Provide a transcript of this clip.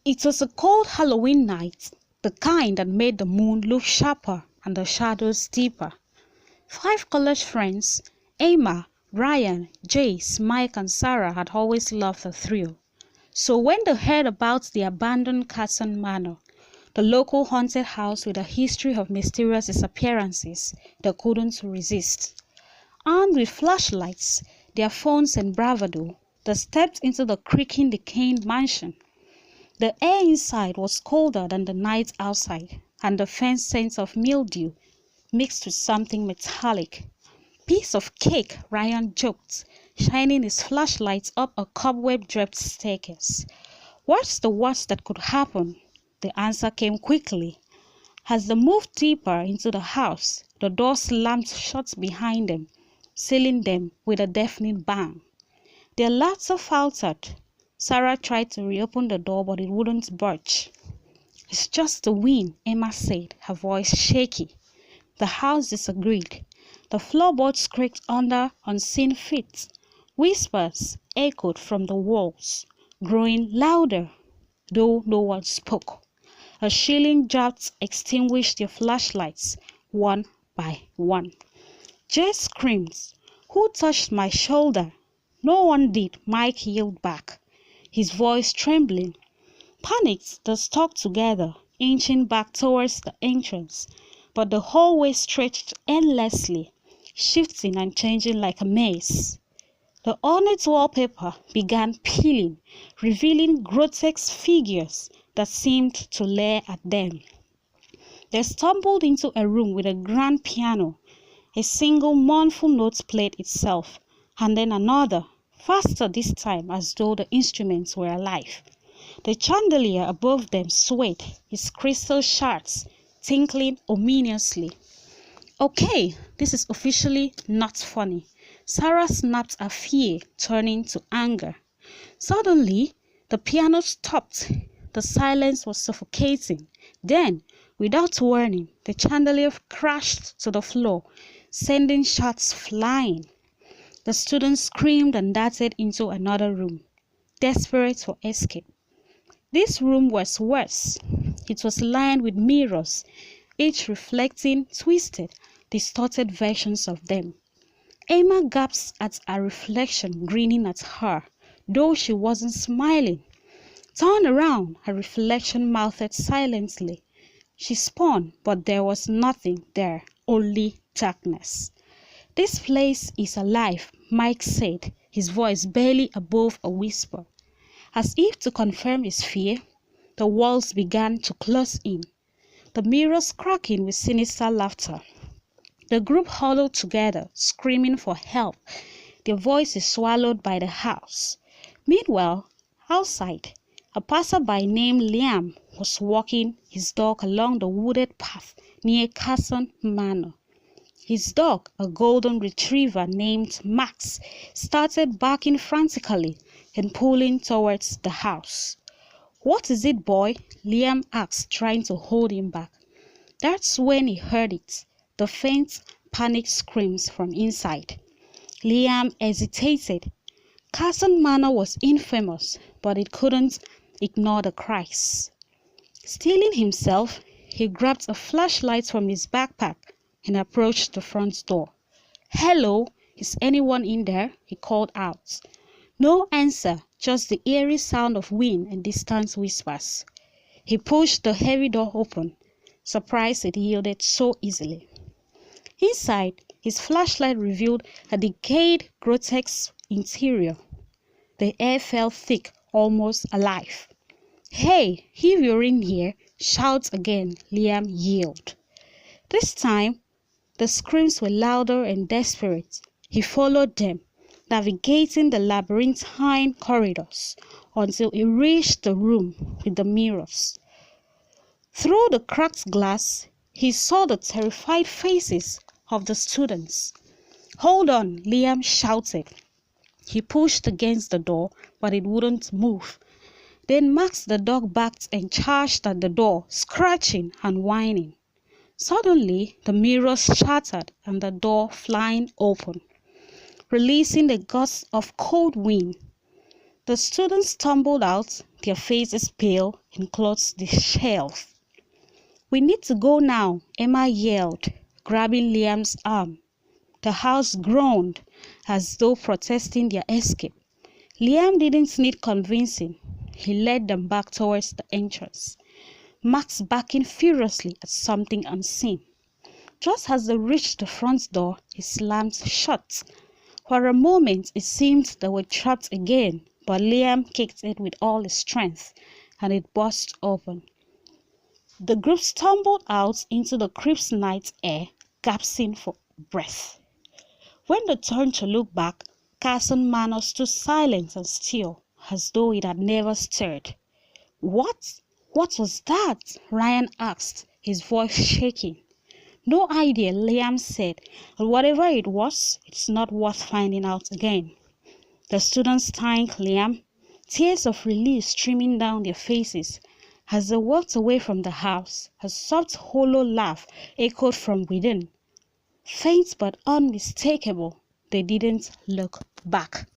It was a cold Halloween night, the kind that made the moon look sharper and the shadows deeper. 5 college friends, Emma, Ryan, Jace, Mike and Sarah had always loved the thrill. So when they heard about the abandoned Carson Manor, the local haunted house with a history of mysterious disappearances, they couldn't resist. Armed with flashlights, their phones and bravado, they stepped into the creaking, decaying mansion. The air inside was colder than the night outside, and the faint scent of mildew mixed with something metallic. "Piece of cake," Ryan joked, shining his flashlight up a cobweb-draped staircase. "What's the worst that could happen?" The answer came quickly. As they moved deeper into the house, the door slammed shut behind them, sealing them with a deafening bang. Their laughter faltered. Sarah tried to reopen the door, but it wouldn't budge. "It's just the wind," Emma said, her voice shaky. The house disagreed. The floorboards creaked under unseen feet. Whispers echoed from the walls, growing louder, though no one spoke. A chilling draught extinguished their flashlights, one by one. Jay screamed, "Who touched my shoulder?" "No one did," Mike yelled back, his voice trembling. Panicked, they stuck together, inching back towards the entrance, but the hallway stretched endlessly, shifting and changing like a maze. The ornate wallpaper began peeling, revealing grotesque figures that seemed to leer at them. They stumbled into a room with a grand piano. A single mournful note played itself, and then another, faster this time, as though the instruments were alive. The chandelier above them swayed, its crystal shards tinkling ominously. "Okay, this is officially not funny." Sarah snapped her fear, turning to anger. Suddenly, the piano stopped. The silence was suffocating. Then, without warning, the chandelier crashed to the floor, sending shards flying. The students screamed and darted into another room, desperate for escape. This room was worse. It was lined with mirrors, each reflecting twisted, distorted versions of them. Emma gasped at her reflection grinning at her, though she wasn't smiling. "Turn around," her reflection mouthed silently. She spun, but there was nothing there, only darkness. "This place is alive," Mike said, his voice barely above a whisper. As if to confirm his fear, the walls began to close in, the mirrors cracking with sinister laughter. The group huddled together, screaming for help, their voices swallowed by the house. Meanwhile, outside, a passerby named Liam was walking his dog along the wooded path near Carson Manor. His dog, a golden retriever named Max, started barking frantically and pulling towards the house. "What is it, boy?" Liam asked, trying to hold him back. That's when he heard it, the faint, panicked screams from inside. Liam hesitated. Carson Manor was infamous, but it couldn't ignore the cries. Steeling himself, he grabbed a flashlight from his backpack and approached the front door. "Hello, is anyone in there?" he called out. No answer, just the eerie sound of wind and distant whispers. He pushed the heavy door open, surprised it yielded so easily. Inside, his flashlight revealed a decayed, grotesque interior. The air felt thick, almost alive. "Hey, if you're in here, shout again," Liam yelled. This time, the screams were louder and desperate. He followed them, navigating the labyrinthine corridors until he reached the room with the mirrors. Through the cracked glass, he saw the terrified faces of the students. "Hold on," Liam shouted. He pushed against the door, but it wouldn't move. Then Max the dog backed and charged at the door, scratching and whining. Suddenly, the mirrors shattered and the door flying open, releasing a gust of cold wind. The students tumbled out, their faces pale and close the shelf. "We need to go now," Emma yelled, grabbing Liam's arm. The house groaned as though protesting their escape. Liam didn't need convincing. He led them back towards the entrance, Max barking furiously at something unseen. Just as they reached the front door, it slammed shut. For a moment, it seemed they were trapped again, but Liam kicked it with all his strength, and it burst open. The group stumbled out into the crisp night air, gasping for breath. When they turned to look back, Carson Manor stood silent and still, as though it had never stirred. "What? What was that?" Ryan asked, his voice shaking. "No idea," Liam said, "but whatever it was, it's not worth finding out again." The students thanked Liam, tears of relief streaming down their faces. As they walked away from the house, a soft, hollow laugh echoed from within. Faint but unmistakable, they didn't look back.